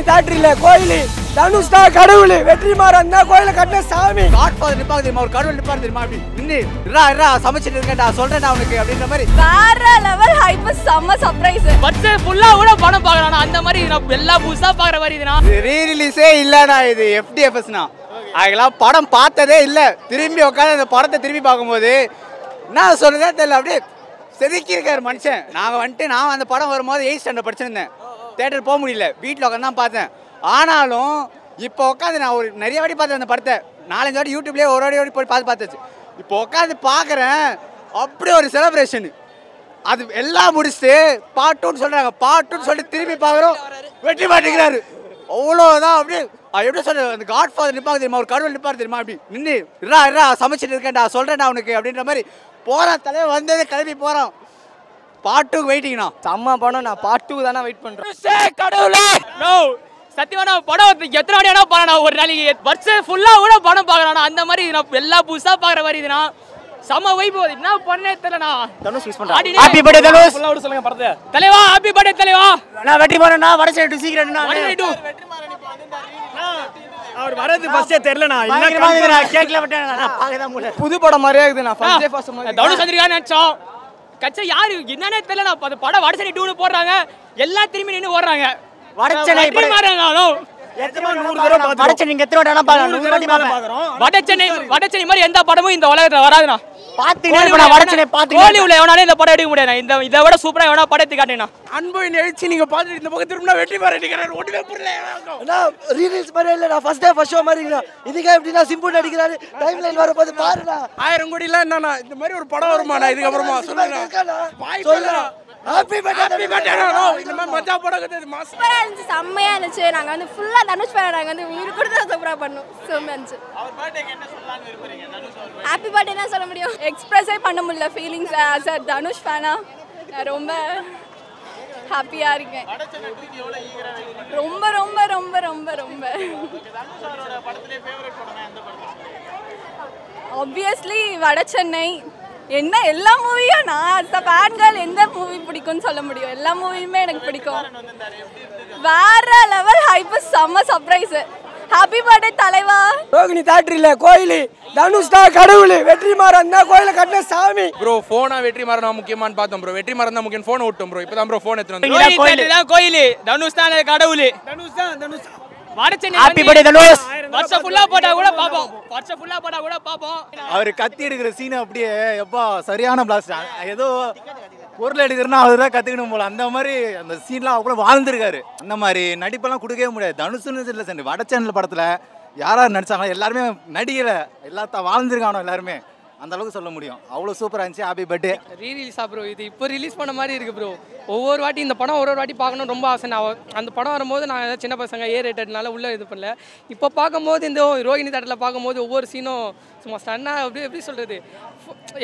Theatre இல்ல கோயில். தனுஷ் தான் கடவுள், வெற்றிமாறன் தான் கோயில கட்டின சாமி. காட்ஃபாதர் நிப்பாங்க தெரியுமா, ஒரு கடவுள் நிப்பாங்க தெரியுமா, அப்படி நின்று இரா சமைச்சிட்டு இருக்கேன்டா சொல்றேன்டா அவனுக்கு அப்படின்ற மாதிரி வேற லெவல் ஹைப், செம்ம சர்ப்ரைஸ். பட்ஜெட் ஃபுல்லா கூட படம் பார்க்கறானா அந்த மாதிரி நான் எல்லாம் புதுசா பார்க்குற மாதிரி இதுனா. ரீ ரிலீஸே இல்லடா, இது FDFSனா. அதெல்லாம் படம் பார்த்ததே இல்ல. திரும்பி உட்காந்து அந்த படத்தை திரும்பி பார்க்கும்போது என்ன சொல்றதே தெரியல, அப்படியே செதுக்கி இருக்காரு மனுஷன். நான் அந்த படம் வரும்போது 8th ஸ்டாண்டர்ட் படிச்சிருந்தேன். தியேட்டர் போக முடியல, வீட்டில் உட்காந்து தான் பார்த்தேன். ஆனாலும் இப்போ உட்காந்து நான் ஒரு நிறைய வாட்டி பார்த்தேன் அந்த படத்தை. 4-5 வாட்டி யூடியூப்லேயே ஒரு வாட்டி போய் பார்த்தாச்சு. இப்போ உட்காந்து பார்க்குறேன், அப்படி ஒரு செலிப்ரேஷன். அது எல்லாம் முடிச்சுட்டு பார்ட் 2ன்னு சொல்கிறாங்க. பார்ட் 2ன்னு சொல்லிட்டு திரும்பி பார்க்குறோம், வெற்றி மாட்டேங்கிறாரு. அவ்வளோதான். அப்படியே எப்படி சொல்கிறது, அந்த காட்ஃபாதர் நிப்பாங்க தெரியுமா, ஒரு கடவுள் நிப்பாரு தெரியுமா, அப்படி நின்று இரா சமைச்சிட்டு இருக்கேன்டா சொல்கிறேன்டா அவனுக்கு அப்படின்ற மாதிரி போகிறான். தலைவர் வந்ததே கிளம்பி போகிறான். பார்ட் 2க்கு வெயிட்டிங்கண்ணா. செம்ம படம். நான் பார்ட் 2 தானே வெயிட் பண்றேன். கடவுளே நோ சத்தியமா நான் படம் எத்தனை வாட்டி வேணா பாக்கணும். ஒரு நாளைக்கு பட்ஜெட் ஃபுல்லா கூட படம் பார்க்கறானா அந்த மாதிரி நான் எல்லாம் புதுசா பார்க்குற மாதிரி இதுனா. செம வைப். என்ன பண்ணே தெரியலண்ணா. தனுஷ் மிஸ் பண்றான். Happy birthday Dhanush. ஃபுல்லா விட சொல்லுங்க படத்தை. தலைவா ஹாப்பி பர்த்டே தலைவா. நான் வெற்றி மாறனா வடசைடு சீக்கிரம் நான் அவர் வரது ஃபர்ஸ்டே தெரியலனா. என்ன கேக்கல விட்டேன் நான் பார்க்கதான் முடியல. புது படம் மாதிரியே இருக்குது. நான் ஃபர்ஸ்ட் டே ஃபர்ஸ்ட் மாதிரி தனுஷ் சந்திரிகா நினைச்சோம். கச்ச யாரு என்னன்னே தெரியல. நான் அந்த படம் வடசென்னை 2 போடுறாங்க, எல்லாம் திரும்பி நின்னு ஓடுறாங்க. வடசென்னை மாறனாலும் எத்தனை 100 தடவை பாத்து வடசென்னை நீங்க எத்தனை வாட்டி பாக்கறோம். 100 வாட்டி பாக்கறோம். வடசென்னை மாதிரி எந்த படமும் இந்த உலகத்துல வராதுண்ணா. பாத்தீங்க நான் வடசென்னை பாத்தீங்க. கோலிவுட்ல எவனாலே இந்த படம் எடுக்க முடியாது. இந்த இதை விட சூப்பரா எவனா படம் எடுத்து காட்டேனா. அன்புவின் எழுச்சி நீங்க பாத்துட்டு இந்த பக்கம் திரும்பினா வெற்றி மாறன் நிக்கிறாரு. ஒண்ணுமே புரியல. நான் ரீல்ஸ் மாதிரி இல்ல, நான் ஃபர்ஸ்ட் டே ஃபர்ஸ்ட் ஷோ மாதிரி இருக்கேன். இதுக்கே எப்படினா சிம்பிள் நடிக்கிறாரு. டைம் லைன் வரப்போது பாருடா. 1000 கோடில என்னன்னா இந்த மாதிரி ஒரு படம் வருமா? நான் இதுக்கு அப்புறமா சொல்லுங்க. ஹாப்பி பர்த்டே இந்த மாதிரி மஜா படம் கட்டது மாஸ். சூப்பரா இருந்துச்சு, செம்மையா இருந்துச்சு. நாங்க வந்து ஃபுல்லா தனுஷ் ஃபேன். நாங்க வந்து உயிர் கொடுத்து சூப்பரா பண்ணோம். செம்மையா இருந்துச்சு. அவர் பர்த்டேக்கு என்ன சொல்லலாம்னு விரும்புறீங்க? தனுஷ் அவர் ஹாப்பி பர்த்டே தான் சொல்ல முடியும். எக்ஸ்பிரஸே பண்ண முடியல ஃபீலிங்ஸ். சார் தனுஷ் ஃபேனா ரொம்ப ஹாப்பியா இருக்கேன். ரொம்ப ரொம்ப ரொம்ப ரொம்ப ரொம்ப தனுஷ் அவரோட படத்திலே ஃபேவரட் படம் எந்த படம்? ஆப்வியஸ்லி வடசென்னை. என்ன எல்லா மூவியும் நான் ஃபேன் கேர்ள், எந்த மூவி பிடிக்கும்னு சொல்ல முடியும். எல்லா மூவியுமே எனக்கு பிடிக்கும். வேற லெவல் ஹைப், செம்ம சர்ப்ரைஸ். ஹாப்பி பர்த்டே தலைவா. ரோகிணி தேட்டர் இல்ல கோயில். தனுஷ் தான் கடவுள், வெற்றிமாறன் தான் கோயில கட்டின சாமி. ப்ரோ ஃபோனா வெற்றிமாறனா முக்கியமான்னு பார்த்தோம் ப்ரோ. வெற்றிமாறன் தான் முக்கியம். ஃபோன் விட்டோம் ப்ரோ. இப்போதான் ப்ரோ ஃபோன் எடுத்துட்டு வந்தோம். கோயில் தனுஷ் தான் கடவுள். தனுஷ் தான் வடசென்னை ஹாப்பி பர்த்டே தனுஷ். வருஷம் ஃபுல்லா போட்டா கூட பாப்போம். வருஷம் ஃபுல்லா போட்டா கூட பாப்போம். அவர் கத்தி எடுக்கிற சீன் அப்படியே எப்பா சரியான பிளாஸ்ட். ஏதோ பொருள் எடுக்கிறனா அவர் தான் கற்றுக்கணும் போல. அந்த மாதிரி அந்த சீன்லாம் கூட வாழ்ந்துருக்காரு. அந்த மாதிரி நடிப்பெல்லாம் கொடுக்கவே முடியாது. தனுஷுன்னு இல்லை சார், வடசென்னை படத்தில் யார் நடிச்சாங்களோ எல்லாருமே நடிகரை எல்லாத்தான் வாழ்ந்துருக்கானோ எல்லாருமே. அந்த அளவுக்கு சொல்ல முடியும். அவ்வளோ சூப்பராக இருந்துச்சு. Happy birthday. ரீ ரிலீஸா ப்ரோ? இது இப்போ ரிலீஸ் பண்ண மாதிரி இருக்கு ப்ரோ. ஒவ்வொரு வாட்டி இந்த படம் ஒரு வாட்டி பார்க்கணும் ரொம்ப ஆசை. நான் அந்த படம் வரும்போது நான் ஏதாவது சின்ன பசங்க ரேட்டட்னால உள்ளே இது பண்ணல. இப்போ பார்க்கும்போது இந்த ரோகிணி தேட்டரில் பார்க்கும்போது ஒவ்வொரு சீனும் சும்மா ஸ்டன்னாக எப்படி சொல்கிறது,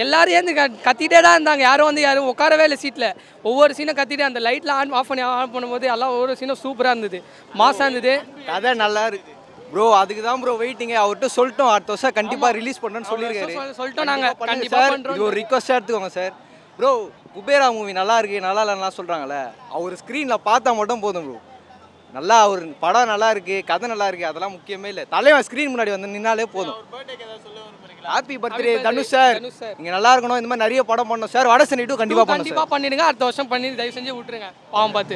எல்லாரும் ஏந்து கத்திட்டே தான் இருந்தாங்க. யாரும் உட்காரவே இல்லை சீட்டில். ஒவ்வொரு சீனும் கத்திட்டே அந்த லைட்டில் ஆஃப் பண்ணும்போது எல்லாம் ஒவ்வொரு சீனும் சூப்பராக இருந்தது, மாசாக இருந்தது. கதை நல்லா இருக்கு ப்ரோ. அதுக்கு தான் ப்ரோ வெயிட்டிங்க. அவர்கிட்ட சொல்லிட்டோம் அடுத்த வருஷம் கண்டிப்பாக ரிலீஸ் பண்ணணும்னு சொல்லியிருக்காரு. சொல்லிட்டோம் நாங்கள் கண்டிப்பாக பண்ணுறோம். இது ஒரு ரிக்வஸ்ட்டாக எடுத்துக்கோங்க சார். ப்ரோ குபேரா மூவி நல்லா இருக்கு நல்லா இல்லைன்னா சொல்கிறாங்களே, அவர் ஸ்க்ரீனில் பார்த்தா மட்டும் போதும் ப்ரோ. நல்லா அவர் படம் நல்லா இருக்கு, கதை நல்லா இருக்கு, அதெல்லாம் முக்கியமே இல்லை. தலைவன் ஸ்க்ரீன் முன்னாடி வந்து நின்னாலே போதும். Happy birthday Dhanush sir. நீங்கள் நல்லா இருக்கணும். இந்த மாதிரி நிறைய படம் பண்ணணும் சார். வடசென்னை 2 கண்டிப்பாக பண்ணிடுங்க. அடுத்த வருஷம் பண்ணி தயவு செஞ்சு விட்டுருங்க பாவம் பார்த்து.